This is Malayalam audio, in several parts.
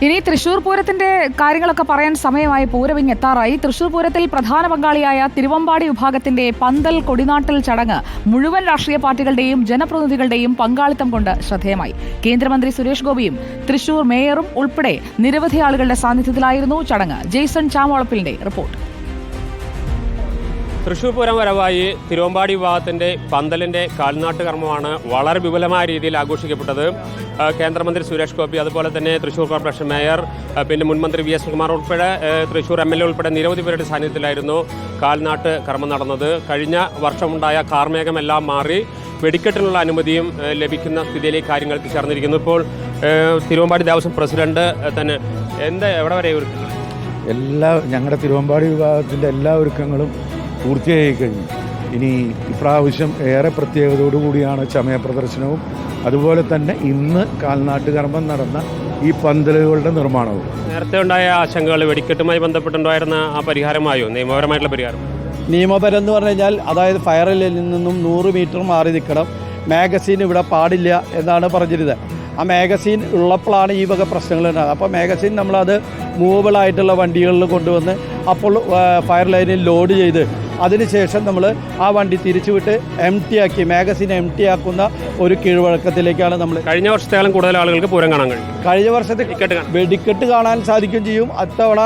ഇനി തൃശൂർ പൂരത്തിന്റെ കാര്യങ്ങളൊക്കെ പറയാൻ സമയമായി. പൂരവിങ് എത്താറായി. തൃശൂർ പൂരത്തിൽ പ്രധാന പങ്കാളിയായ തിരുവമ്പാടി വിഭാഗത്തിന്റെ പന്തൽ കൊടിനാട്ടൽ ചടങ്ങ് മുഴുവൻ രാഷ്ട്രീയ പാർട്ടികളുടെയും ജനപ്രതിനിധികളുടെയും പങ്കാളിത്തം കൊണ്ട് ശ്രദ്ധേയമായി. കേന്ദ്രമന്ത്രി സുരേഷ് ഗോപിയും തൃശൂർ മേയറും ഉൾപ്പെടെ നിരവധി ആളുകളുടെ സാന്നിധ്യത്തിലായിരുന്നു ചടങ്ങ്. ജെയ്സൺ ചാമോളപ്പിലിന്റെ റിപ്പോർട്ട്. തൃശ്ശൂർ പൂരം വരവായി തിരുവമ്പാടി വിഭാഗത്തിൻ്റെ പന്തലിൻ്റെ കാൽനാട്ട് കർമ്മമാണ് വളരെ വിപുലമായ രീതിയിൽ ആഘോഷിക്കപ്പെട്ടത്. കേന്ദ്രമന്ത്രി സുരേഷ് ഗോപി, അതുപോലെ തന്നെ തൃശ്ശൂർ കോർപ്പറേഷൻ മേയർ, പിന്നെ മുൻമന്ത്രി വി എസ് കുമാർ ഉൾപ്പെടെ തൃശ്ശൂർ MLA ഉൾപ്പെടെ നിരവധി പേരുടെ സാന്നിധ്യത്തിലായിരുന്നു കാൽനാട്ട് കർമ്മം നടന്നത്. കഴിഞ്ഞ വർഷമുണ്ടായ കാർമേഘമെല്ലാം മാറി വെടിക്കെട്ടിനുള്ള അനുമതിയും ലഭിക്കുന്ന സ്ഥിതിയിലേക്ക് കാര്യങ്ങൾ ചേർന്നിരിക്കുന്നു. ഇപ്പോൾ തിരുവമ്പാടി ദേവസ്വം പ്രസിഡന്റ് തന്നെ എവിടെ വരെ ഒരുക്കങ്ങൾ? ഞങ്ങളുടെ തിരുവമ്പാടി വിഭാഗത്തിൻ്റെ എല്ലാ ഒരുക്കങ്ങളും പൂർത്തിയായി കഴിഞ്ഞു. ഇനി ഇപ്രാവശ്യം ഏറെ പ്രത്യേകതയോടുകൂടിയാണ് ചമയ പ്രദർശനവും അതുപോലെ തന്നെ ഇന്ന് കാൽനാട്ട് കർമ്മം നടന്ന ഈ പന്തലുകളുടെ നിർമ്മാണവും. നേരത്തെ ഉണ്ടായ ആശങ്കകൾ വെടിക്കെട്ടുമായി ബന്ധപ്പെട്ടുണ്ടായിരുന്ന ആ പരിഹാരമായോ? നിയമപരമായിട്ടുള്ള പരിഹാരം? നിയമപരം എന്ന് പറഞ്ഞു കഴിഞ്ഞാൽ, അതായത് ഫയറിൽ നിന്നും 100 മീറ്റർ മാറി നിൽക്കണം, മാഗസീൻ ഇവിടെ പാടില്ല എന്നാണ് പറഞ്ഞിരുന്നത്. ആ മാഗസീൻ ഉള്ളപ്പോഴാണ് ഈ വക പ്രശ്നങ്ങൾ ഉണ്ടാകുന്നത്. അപ്പോൾ മാഗസീൻ നമ്മളത് മൂവബിളായിട്ടുള്ള വണ്ടികളിൽ കൊണ്ടുവന്ന് അപ്പോൾ ഫയർ ലൈനിൽ ലോഡ് ചെയ്ത് അതിനുശേഷം നമ്മൾ ആ വണ്ടി തിരിച്ചുവിട്ട് ആക്കി മാഗസീൻ ആക്കുന്ന ഒരു കീഴ്വഴക്കത്തിലേക്കാണ് നമ്മൾ. കഴിഞ്ഞ വർഷത്തേക്കാളും കൂടുതൽ ആളുകൾക്ക് പൂരം കാണാൻ കഴിയും. കഴിഞ്ഞ വർഷത്തെ വെടിക്കെട്ട് കാണാൻ സാധിക്കുകയും ചെയ്യും. അത്തവണ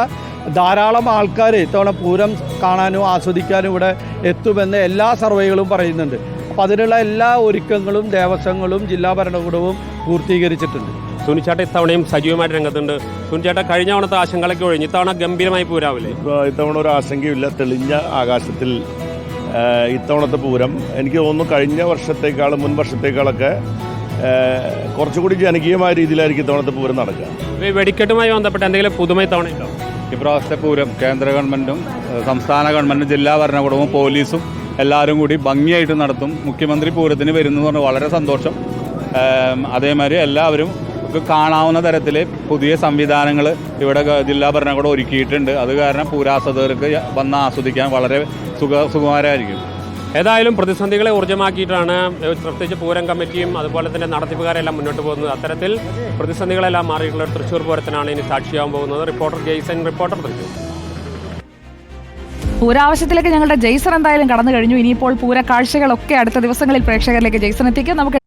ധാരാളം ആൾക്കാർ ഇത്തവണ പൂരം കാണാനും ആസ്വദിക്കാനും ഇവിടെ എത്തുമെന്ന് എല്ലാ സർവേകളും പറയുന്നുണ്ട്. അപ്പോൾ അതിനുള്ള എല്ലാ ഒരുക്കങ്ങളും ദേവസ്വങ്ങളും ജില്ലാ ഭരണകൂടവും പൂർത്തീകരിച്ചിട്ടുണ്ട്. സുനിച്ചേട്ട ഇത്തവണയും സജീവമായിട്ട് രംഗത്തുണ്ട്. സുനിച്ചേട്ട കഴിഞ്ഞ തവണത്തെ ആശങ്കകളൊക്കെ ഒഴിഞ്ഞ് ഇത്തവണ ഗംഭീരമായി പൂരാവില്ലേ? ഇത്തവണ ഒരു ആശങ്കയില്ല. തെളിഞ്ഞ ആകാശത്തിൽ ഇത്തവണത്തെ പൂരം എനിക്ക് തോന്നുന്നു കഴിഞ്ഞ വർഷത്തേക്കാളും മുൻ വർഷത്തേക്കാളൊക്കെ കുറച്ചുകൂടി ജനകീയമായ രീതിയിലായിരിക്കും ഇത്തവണത്തെ പൂരം നടക്കുക. ഈ വെടിക്കെട്ടുമായി ബന്ധപ്പെട്ട് എന്തെങ്കിലും പുതുമ ഇത്തവണ ഉണ്ടോ? ഇപ്രാവശ്യത്തെ പൂരം കേന്ദ്ര ഗവൺമെൻറ്റും സംസ്ഥാന ഗവൺമെൻറ്റും ജില്ലാ ഭരണകൂടവും പോലീസും എല്ലാവരും കൂടി ഭംഗിയായിട്ട് നടത്തും. മുഖ്യമന്ത്രി പൂരത്തിന് വരുന്നു പറഞ്ഞാൽ വളരെ സന്തോഷം. അതേമാതിരി എല്ലാവരും കാണാവുന്ന തരത്തിൽ പുതിയ സംവിധാനങ്ങൾ ഇവിടെ ജില്ലാ ഭരണകൂടം ഒരുക്കിയിട്ടുണ്ട്. അത് കാരണം പൂരാസ്വാദകർക്ക് വന്ന് ആസ്വദിക്കാൻ വളരെ സുഖകരമായിരിക്കും. ഏതായാലും പ്രതിസന്ധികളെ ഊർജ്ജമാക്കിയിട്ടാണ് പ്രത്യേകിച്ച് പൂരം കമ്മിറ്റിയും അതുപോലെ തന്നെ നടത്തിപ്പുകാരെല്ലാം മുന്നോട്ട് പോകുന്നത്. അത്തരത്തിൽ പ്രതിസന്ധികളെല്ലാം മാറിയിട്ടുള്ള തൃശ്ശൂർ പൂരത്തിനാണ് ഇനി സാക്ഷിയാകാൻ പോകുന്നത്. Reporter Jaison, reporter Thrissur. പൂരാവശ്യത്തിലേക്ക് ഞങ്ങളുടെ ജെയ്സൺ എന്തായാലും കടന്നു കഴിഞ്ഞു. ഇനിയിപ്പോൾ പൂര കാഴ്ചകളൊക്കെ അടുത്ത ദിവസങ്ങളിൽ പ്രേക്ഷകരിലേക്ക് ജെയ്സൺ എത്തിക്കും. നമുക്ക്